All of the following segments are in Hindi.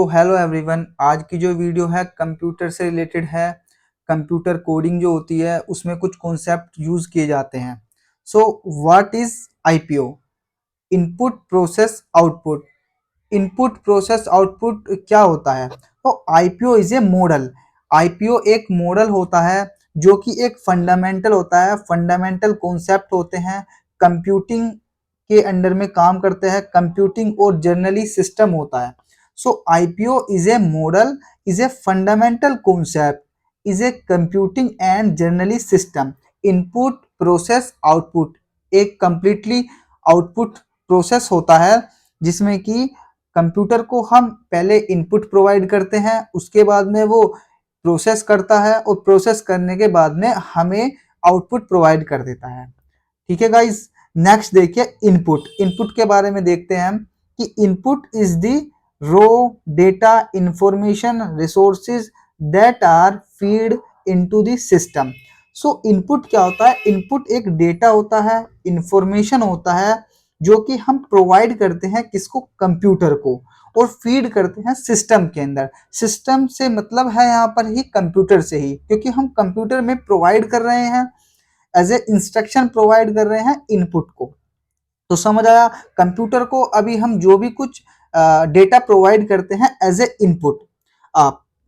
तो हेलो एवरीवन, आज की जो वीडियो है कंप्यूटर से रिलेटेड है। कंप्यूटर कोडिंग जो होती है उसमें कुछ कॉन्सेप्ट यूज किए जाते हैं। So what is IPO? Input process output. Input process output क्या होता है? तो IPO is a model. IPO एक मॉडल होता है जो कि एक फंडामेंटल होता है। फंडामेंटल कॉन्सेप्ट होते हैं, कंप्यूटिंग के अंडर में काम करते हैं। कंप्यूटिंग और जनरली सिस्टम होता है। So IPO is a model, is a fundamental concept, is a computing and generally system. Input process output एक कंप्लीटली आउटपुट प्रोसेस होता है जिसमें कि कंप्यूटर को हम पहले इनपुट प्रोवाइड करते हैं, उसके बाद में वो प्रोसेस करता है और प्रोसेस करने के बाद में हमें आउटपुट प्रोवाइड कर देता है। ठीक है गाइस, नेक्स्ट देखिए इनपुट। इनपुट के बारे में देखते हैं हम कि input is the raw data information resources that are feed into the system. So input क्या होता है? इनपुट एक डेटा होता है, इंफॉर्मेशन होता है जो कि हम प्रोवाइड करते हैं किसको? कंप्यूटर को, और फीड करते हैं सिस्टम के अंदर। सिस्टम से मतलब है यहाँ पर ही कंप्यूटर से ही, क्योंकि हम कंप्यूटर में प्रोवाइड कर रहे हैं एज ए इंस्ट्रक्शन, प्रोवाइड कर रहे हैं इनपुट को। तो समझ आया? कंप्यूटर को अभी हम जो भी कुछ डेटा प्रोवाइड करते हैं एज ए इनपुट।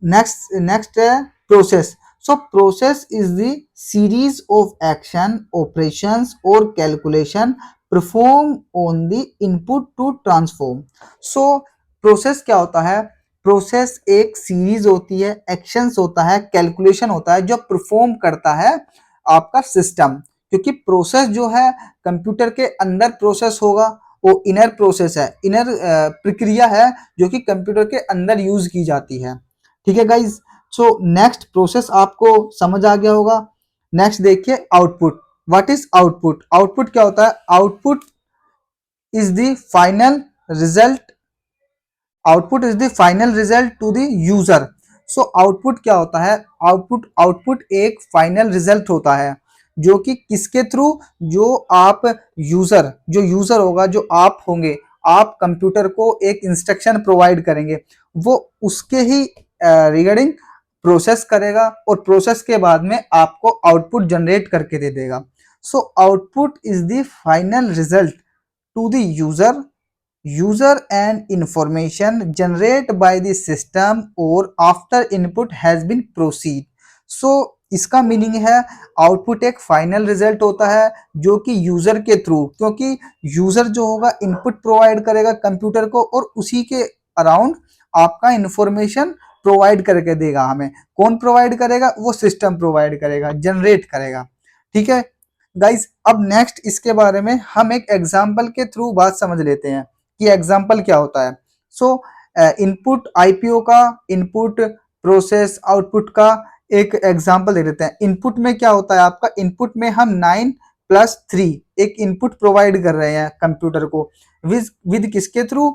नेक्स्ट है process. So process is the series of action, operations और calculation perform on the input to transform. So process क्या होता है? प्रोसेस एक सीरीज होती है, एक्शंस होता है, कैलकुलेशन होता है जो परफॉर्म करता है आपका सिस्टम। क्योंकि प्रोसेस जो है कंप्यूटर के अंदर प्रोसेस होगा, वो इनर प्रोसेस है, इनर प्रक्रिया है जो कि कंप्यूटर के अंदर यूज की जाती है। ठीक है गाइज, सो नेक्स्ट प्रोसेस आपको समझ आ गया होगा। नेक्स्ट देखिए output. What is output? Output क्या होता है? Output is the final result. Output is the final result to the user. So output क्या होता है? आउटपुट एक फाइनल रिजल्ट होता है जो कि किसके थ्रू? जो आप जो यूजर होगा, जो आप होंगे, आप कंप्यूटर को एक इंस्ट्रक्शन प्रोवाइड करेंगे, वो उसके ही रिगार्डिंग प्रोसेस करेगा और प्रोसेस के बाद में आपको आउटपुट जनरेट करके दे देगा। So output is the final result to the user and information generate by the system or after input has been proceed। so इसका मीनिंग है आउटपुट एक फाइनल रिजल्ट होता है जो कि यूजर के थ्रू, क्योंकि यूजर जो होगा इनपुट प्रोवाइड करेगा कंप्यूटर को और उसी के अराउंड आपका इंफॉर्मेशन प्रोवाइड करके देगा हमें। कौन प्रोवाइड करेगा? वो सिस्टम प्रोवाइड करेगा, जनरेट करेगा। ठीक है गाइस, अब नेक्स्ट इसके बारे में हम एक एग्जांपल के थ्रू बात समझ लेते हैं कि एग्जाम्पल क्या होता है। सो इनपुट आईपीओ का, इनपुट प्रोसेस आउटपुट का एक एग्जाम्पल दे देते हैं। इनपुट में क्या होता है आपका? इनपुट में हम 9+3 एक इनपुट प्रोवाइड कर रहे हैं कंप्यूटर को। विद किसके थ्रू?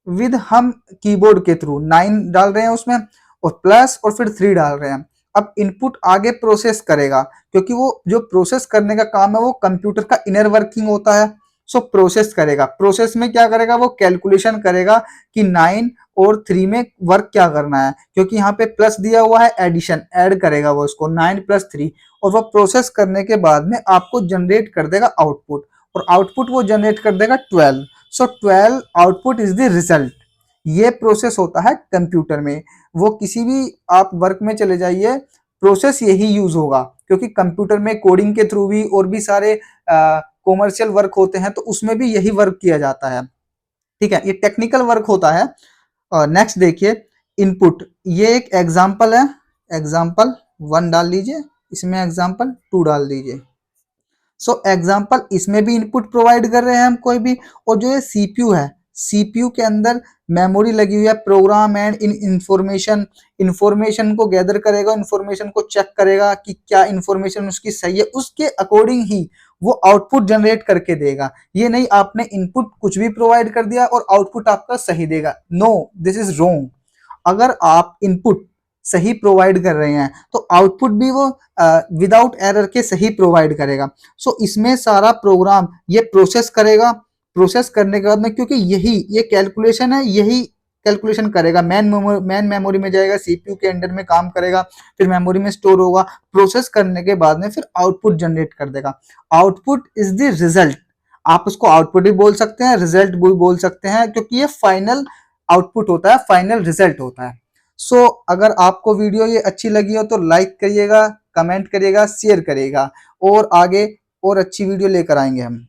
विद हम कीबोर्ड के थ्रू 9 डाल रहे हैं उसमें और प्लस और फिर 3 डाल रहे हैं। अब इनपुट आगे प्रोसेस करेगा, क्योंकि वो जो प्रोसेस करने का काम है वो कंप्यूटर का इनर वर्किंग होता है। सो प्रोसेस करेगा। प्रोसेस में क्या करेगा? वो कैलकुलेशन करेगा कि 9 और 3 में वर्क क्या करना है, क्योंकि यहाँ पे प्लस दिया हुआ है, एडिशन ऐड करेगा वो इसको 9+3, और वो प्रोसेस करने के बाद में आपको जनरेट कर देगा आउटपुट, और आउटपुट वो जनरेट कर देगा 12। सो 12 आउटपुट इज द रिजल्ट। ये प्रोसेस होता है कंप्यूटर में। वो किसी भी आप वर्क में चले जाइए, प्रोसेस यही यूज होगा, क्योंकि कंप्यूटर में कोडिंग के थ्रू भी और भी सारे कॉमर्शियल वर्क होते हैं, तो उसमें भी यही वर्क किया जाता है। ठीक है, ये टेक्निकल वर्क होता है। और नेक्स्ट देखिए इनपुट, ये एक एग्जांपल है। एग्जांपल 1 डाल लीजिए, इसमें एग्जांपल 2 डाल दीजिए। सो एग्जांपल, इसमें भी इनपुट प्रोवाइड कर रहे हैं हम कोई भी, और जो ये सीपीयू है, सीपीयू के अंदर मेमोरी लगी हुई है, प्रोग्राम एंड इंफॉर्मेशन को गैदर करेगा, इंफॉर्मेशन को चेक करेगा कि क्या इंफॉर्मेशन उसकी सही है, उसके अकॉर्डिंग ही वो आउटपुट जनरेट करके देगा। ये नहीं आपने इनपुट कुछ भी प्रोवाइड कर दिया और आउटपुट आपका सही देगा। No, this is wrong. अगर आप इनपुट सही प्रोवाइड कर रहे हैं तो आउटपुट भी वो विदाउट एरर के सही प्रोवाइड करेगा। सो इसमें सारा प्रोग्राम ये प्रोसेस करेगा। प्रोसेस करने के बाद में, क्योंकि यही ये कैलकुलेशन है, यही कैलकुलेशन करेगा, मेन मेमोरी में जाएगा, सीपीयू के अंडर में काम करेगा, फिर मेमोरी में स्टोर होगा, प्रोसेस करने के बाद में फिर आउटपुट जनरेट कर देगा। Output is the result. आप उसको आउटपुट भी बोल सकते हैं, रिजल्ट भी बोल सकते हैं, क्योंकि ये फाइनल आउटपुट होता है, फाइनल रिजल्ट होता है। सो अगर आपको वीडियो ये अच्छी लगी हो तो लाइक करिएगा, कमेंट करिएगा, शेयर करिएगा, और आगे और अच्छी वीडियो लेकर आएंगे हम।